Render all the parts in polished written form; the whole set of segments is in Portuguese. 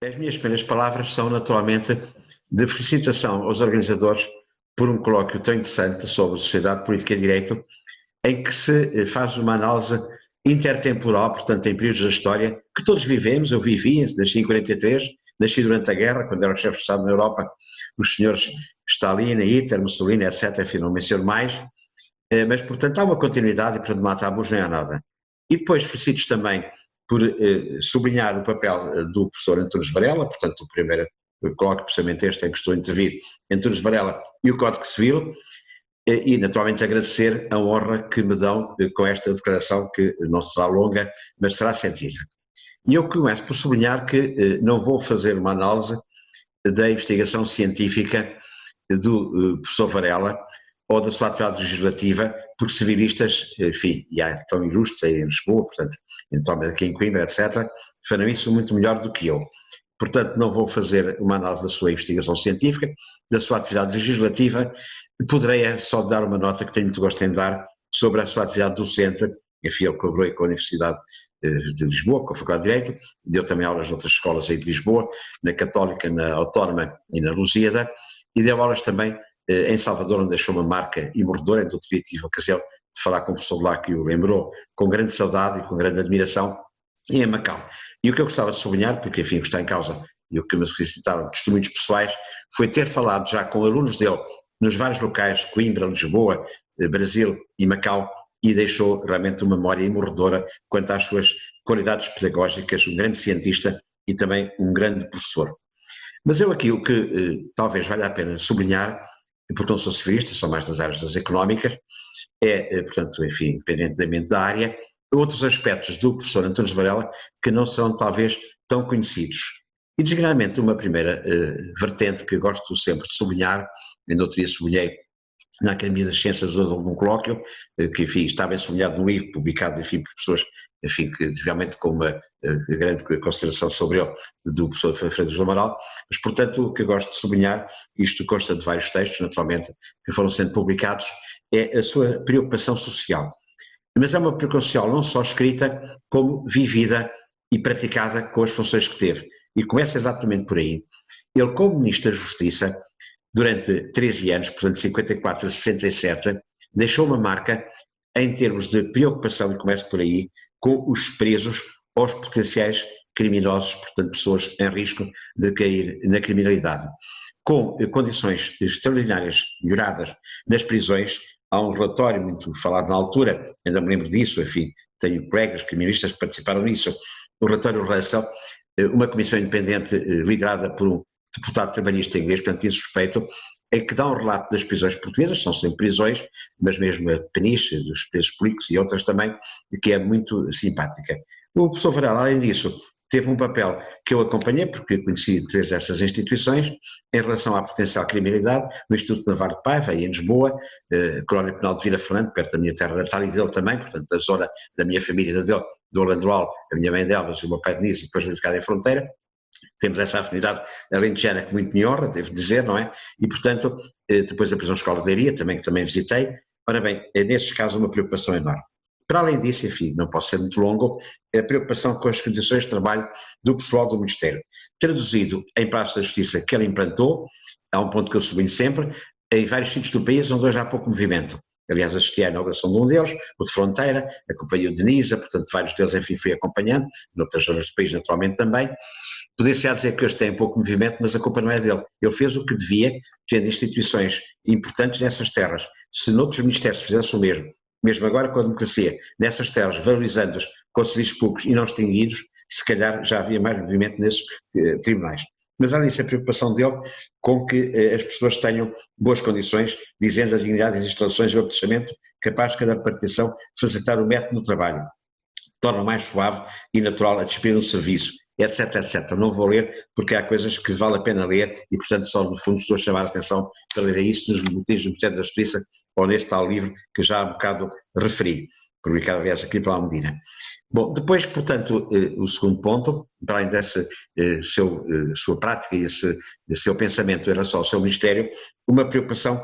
As minhas primeiras palavras são, naturalmente, de felicitação aos organizadores por um colóquio tão interessante sobre sociedade, política e direito, em que se faz uma análise intertemporal, portanto, em períodos da história, que todos vivemos. Eu vivi, nasci em 43, nasci durante a guerra, quando era o chefe de Estado na Europa, os senhores Stalin, Hitler, Mussolini, etc., enfim, não menciono mais, mas, portanto, há uma continuidade e, portanto, não há tabus nem há nada. E depois felicito também por sublinhar o papel do professor Antunes Varela, portanto, o primeiro colóquio precisamente este em que estou a intervir, Antunes Varela e o Código Civil, e naturalmente agradecer a honra que me dão com esta declaração, que não será longa, mas será sentida. E eu começo por sublinhar que não vou fazer uma análise da investigação científica do professor Varela ou da sua atividade legislativa, porque civilistas, enfim, e há tão ilustres aí em Lisboa, portanto, eventualmente aqui em Coimbra, etc., farão isso muito melhor do que eu. Portanto, não vou fazer uma análise da sua investigação científica, da sua atividade legislativa, poderei só dar uma nota que tenho muito gosto em dar sobre a sua atividade docente. Enfim, ele colaborou com a Universidade de Lisboa, com a Faculdade de Direito, deu também aulas em outras escolas aí de Lisboa, na Católica, na Autónoma e na Lusíada, e deu aulas também em Salvador, onde deixou uma marca imorredora. Ainda tive a ocasião de falar com o professor lá, que o lembrou com grande saudade e com grande admiração, e em Macau. E o que eu gostava de sublinhar, porque enfim o que está em causa e o que me solicitaram testemunhos pessoais, foi ter falado já com alunos dele nos vários locais, Coimbra, Lisboa, Brasil e Macau, e deixou realmente uma memória imorredora quanto às suas qualidades pedagógicas, um grande cientista e também um grande professor. Mas eu aqui o que talvez valha a pena sublinhar, porque não sou civilista, sou mais das áreas das económicas, portanto, enfim, independentemente da área, outros aspectos do professor Antunes Varela que não são talvez tão conhecidos. E designadamente uma primeira vertente que gosto sempre de sublinhar, ainda outro dia sublinhei na Academia das Ciências, houve um colóquio, que enfim está bem sublinhado no livro, publicado enfim por pessoas, enfim, que realmente com uma grande consideração sobre ele, do professor Freitas do Amaral, mas portanto o que eu gosto de sublinhar, isto consta de vários textos naturalmente, que foram sendo publicados, é a sua preocupação social. Mas é uma preocupação social não só escrita, como vivida e praticada com as funções que teve. E começa exatamente por aí. Ele, como Ministro da Justiça, durante 13 anos, portanto 54 a 67, deixou uma marca em termos de preocupação, e começa por aí, com os presos ou os potenciais criminosos, portanto pessoas em risco de cair na criminalidade. Com condições extraordinárias melhoradas nas prisões. Há um relatório muito falado na altura, ainda me lembro disso, enfim, tenho colegas criminalistas que participaram nisso, o relatório Russell, uma comissão independente liderada por um deputado trabalhista inglês, portanto insuspeito, em que dá um relato das prisões portuguesas, são sempre prisões, mas mesmo a Peniche, dos presos políticos e outras também, que é muito simpática. O professor Varela, além disso, teve um papel que eu acompanhei, porque conheci três dessas instituições, em relação à potencial criminalidade, no Instituto Navarro de Paiva, aí em Lisboa, Colónia Penal de Vila Fernando, perto da minha terra natal e dele também, portanto, da zona da minha família, da dele, do Orlandoal, a minha mãe delas, o meu pai de Nice, e depois dedicado em fronteira. Temos essa afinidade alentejana que muito me honra, devo dizer, não é? E, portanto, depois a prisão escola de Leiria, que também visitei. Ora bem, é nestes casos uma preocupação enorme. Para além disso, enfim, não posso ser muito longo, a preocupação com as condições de trabalho do pessoal do Ministério. Traduzido em praças da justiça que ele implantou, há um ponto que eu sublinho sempre, em vários sítios do país onde hoje há pouco movimento. Aliás, assisti à inauguração de um deles, o de Fronteira, acompanhei o de Nisa, portanto vários deles, enfim, fui acompanhando, noutras zonas do país naturalmente também. Poder-se dizer que hoje tem pouco movimento, mas a culpa não é dele. Ele fez o que devia, tendo instituições importantes nessas terras. Se noutros ministérios fizessem o mesmo agora com a democracia, nessas terras, valorizando-os com serviços públicos e não extinguidos, se calhar já havia mais movimento nesses tribunais. Mas além disso, a preocupação dele com que as pessoas tenham boas condições, dizendo a dignidade das instalações e o apetechamento capaz de cada repartição facilitar o método no trabalho, torna mais suave e natural a disciplina do serviço, etc, etc. Não vou ler porque há coisas que vale a pena ler e, portanto, só no fundo estou a chamar a atenção para ler isso nos motivos do Ministério da Justiça ou nesse tal livro que já há um bocado referi, publicado aliás aqui pela Almedina. Bom, depois, portanto, o segundo ponto, para além dessa sua prática e esse seu pensamento em relação ao seu Ministério, uma preocupação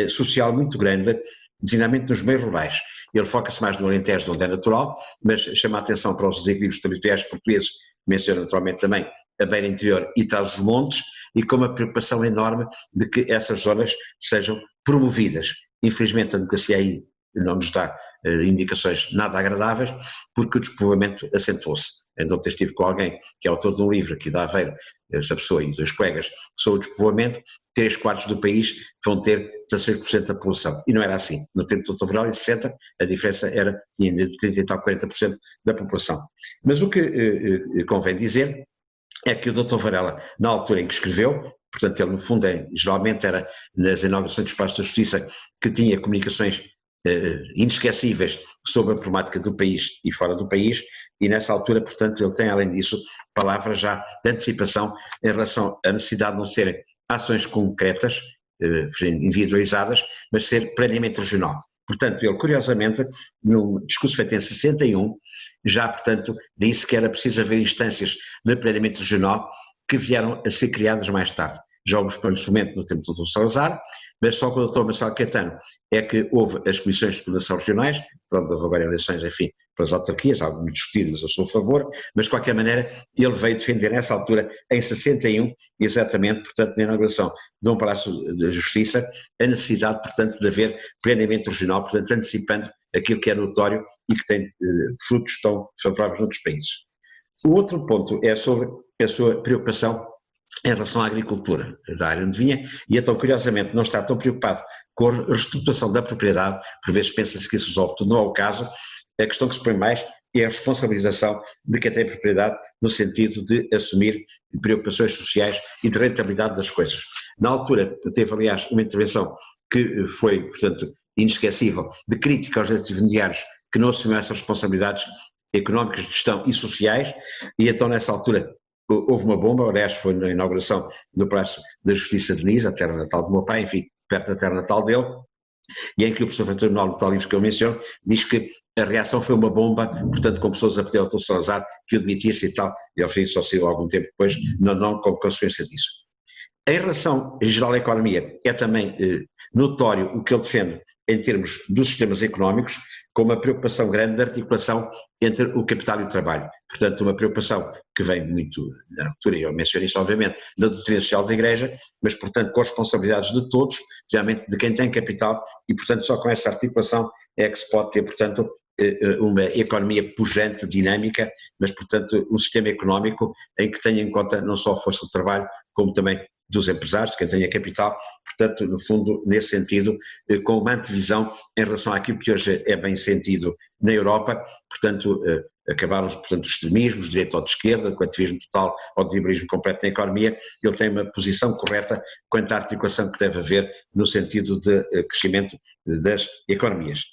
social muito grande, designadamente nos meios rurais. Ele foca-se mais no Alentejo, onde é natural, mas chama a atenção para os desequilíbrios territoriais portugueses, menciona naturalmente também a beira interior e traz os montes, e com uma preocupação enorme de que essas zonas sejam promovidas. Infelizmente a democracia aí não nos dá indicações nada agradáveis, porque o despovoamento acentuou-se. Então estive com alguém que é autor de um livro aqui da Aveiro, essa pessoa e 2 colegas, sobre o despovoamento, 3/4 do país vão ter 16% da população. E não era assim. No tempo do Dr. Varela, em 60, a diferença era de 30 e tal, 40% da população. Mas o que convém dizer é que o Dr. Varela, na altura em que escreveu, portanto ele no fundo geralmente era nas inaugurações dos Paços da Justiça que tinha comunicações inesquecíveis sobre a problemática do país e fora do país, e nessa altura, portanto, ele tem além disso palavras já de antecipação em relação à necessidade de não serem ações concretas, individualizadas, mas ser plenamente regional. Portanto, ele curiosamente, num discurso feito em 61, já portanto disse que era preciso haver instâncias de planeamento regional que vieram a ser criadas mais tarde. Já houve experimento no tempo do Dr. Salazar, mas só com o Dr. Marcelo Caetano é que houve as comissões de coordenação regionais, pronto, houve agora eleições, enfim, para as autarquias, algo muito discutido, mas eu sou a favor, mas de qualquer maneira ele veio defender nessa altura, em 61, exatamente, portanto, na inauguração de um Palácio da Justiça, a necessidade, portanto, de haver planeamento regional, portanto, antecipando aquilo que é notório e que tem frutos tão favoráveis noutros países. O outro ponto é sobre a sua preocupação em relação à agricultura, da área onde vinha, e então, curiosamente, não está tão preocupado com a reestruturação da propriedade, por vezes pensa-se que isso resolve tudo, não é o caso, a questão que se põe mais é a responsabilização de quem tem propriedade, no sentido de assumir preocupações sociais e de rentabilidade das coisas. Na altura, teve, aliás, uma intervenção que foi, portanto, inesquecível, de crítica aos latifundiários que não assumiam essas responsabilidades económicas, de gestão e sociais, e então, nessa altura, houve uma bomba, aliás foi na inauguração do Palácio da Justiça de Nice, a terra natal do meu pai, enfim, perto da terra natal dele, e em que o professor Freitas Manuel, no tal livro que eu menciono, diz que a reação foi uma bomba, portanto com pessoas a pedir ao Dr. Salazar que o demitisse e tal, e ao fim só saiu algum tempo depois, não como consequência disso. Em relação em geral à economia, é também notório o que ele defende em termos dos sistemas económicos, com uma preocupação grande da articulação entre o capital e o trabalho. Portanto, uma preocupação que vem muito, na altura, eu mencionei isso obviamente, da doutrina social da Igreja, mas portanto com as responsabilidades de todos, especialmente de quem tem capital, e portanto só com essa articulação é que se pode ter, portanto, uma economia pujante, dinâmica, mas portanto um sistema económico em que tenha em conta não só a força do trabalho, como também dos empresários, quem tenha capital, portanto, no fundo, nesse sentido, com uma antevisão em relação àquilo que hoje é bem sentido na Europa, portanto, acabaram, portanto, os extremismos, direita ou de esquerda, do ativismo total ou de liberalismo completo na economia, ele tem uma posição correta quanto à articulação que deve haver no sentido de crescimento das economias.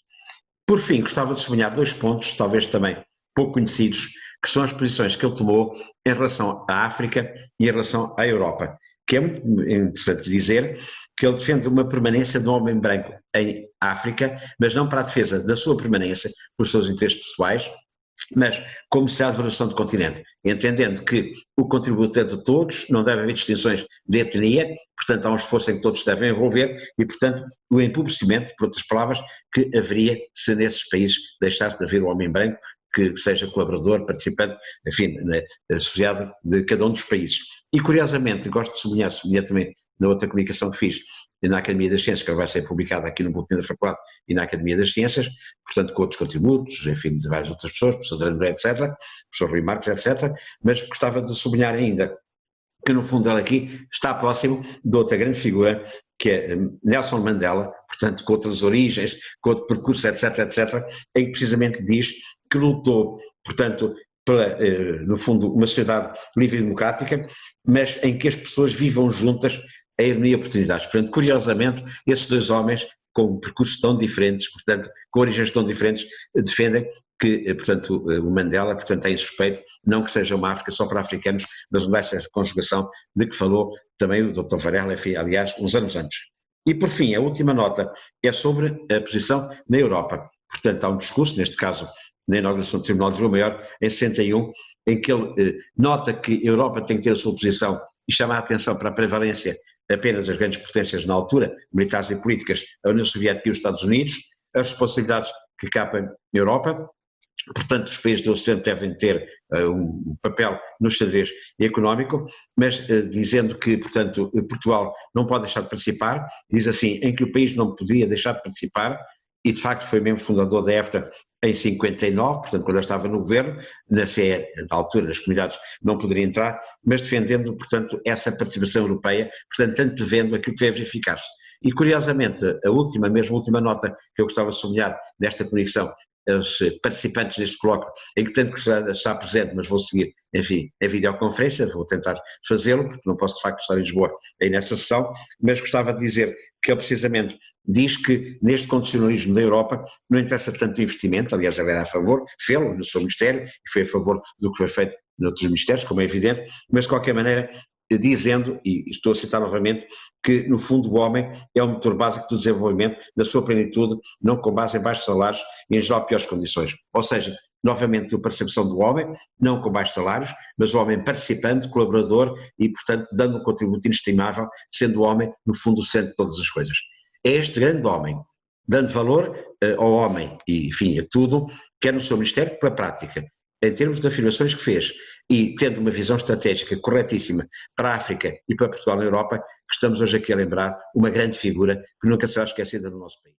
Por fim, gostava de sublinhar 2 pontos, talvez também pouco conhecidos, que são as posições que ele tomou em relação à África e em relação à Europa, que é muito interessante dizer que ele defende uma permanência do homem branco em África, mas não para a defesa da sua permanência, pelos seus interesses pessoais, mas como se há de evolução do continente, entendendo que o contributo é de todos, não deve haver distinções de etnia, portanto há um esforço em que todos se devem envolver e, portanto, o empobrecimento, por outras palavras, que haveria se nesses países deixasse de haver o homem branco, que seja colaborador, participante, enfim, na sociedade de cada um dos países. E curiosamente, gosto de sublinhar também na outra comunicação que fiz na Academia das Ciências, que vai ser publicada aqui no Boletim da Faculdade e na Academia das Ciências, portanto com outros contributos, enfim, de várias outras pessoas, professor André, etc., professor Rui Marques, etc., mas gostava de sublinhar ainda que no fundo ele aqui está próximo de outra grande figura, que é Nelson Mandela, portanto com outras origens, com outro percurso, etc., etc., em que precisamente diz que lutou, portanto, pela, no fundo, uma sociedade livre e democrática, mas em que as pessoas vivam juntas a ironia e oportunidades. Portanto, curiosamente, esses 2 homens, com percursos tão diferentes, portanto, com origens tão diferentes, defendem que, portanto, o Mandela, portanto, é insuspeito, não que seja uma África só para africanos, mas não dá essa conjugação de que falou também o Dr. Varela, enfim, aliás, uns anos antes. E, por fim, a última nota é sobre a posição na Europa. Portanto, há um discurso, neste caso, na inauguração do Tribunal de Rio Maior, em 61, em que ele nota que a Europa tem que ter a sua posição e chama a atenção para a prevalência apenas das grandes potências na altura, militares e políticas, a União Soviética e os Estados Unidos, as responsabilidades que capam na Europa, Portanto, os países do Ocidente devem ter um papel no xadrez económico, mas dizendo que, portanto, Portugal não pode deixar de participar, diz assim, em que o país não podia deixar de participar, e de facto foi mesmo fundador da EFTA em 59, portanto, quando eu estava no governo, na CE, na altura, as comunidades não poderiam entrar, mas defendendo, portanto, essa participação europeia, portanto, antevendo aquilo que deve verificar-se. E, curiosamente, mesmo a última nota que eu gostava de sublinhar nesta conexão, os participantes deste colóquio, em que tanto que está presente, mas vou seguir, enfim, em videoconferência, vou tentar fazê-lo, porque não posso de facto estar em Lisboa aí nessa sessão, mas gostava de dizer que ele precisamente diz que neste condicionalismo da Europa não interessa tanto o investimento, aliás ele era a favor, fê-lo no seu Ministério, e foi a favor do que foi feito noutros ministérios, como é evidente, mas de qualquer maneira dizendo, e estou a citar novamente, que no fundo o homem é o motor básico do desenvolvimento, na sua plenitude, não com base em baixos salários e em geral piores condições. Ou seja, novamente a percepção do homem, não com baixos salários, mas o homem participante, colaborador e, portanto, dando um contributo inestimável, sendo o homem, no fundo, o centro de todas as coisas. É este grande homem, dando valor ao homem e, enfim, a tudo, quer no seu ministério, pela prática, em termos de afirmações que fez e tendo uma visão estratégica corretíssima para a África e para Portugal na Europa, que estamos hoje aqui a lembrar uma grande figura que nunca será esquecida no nosso país.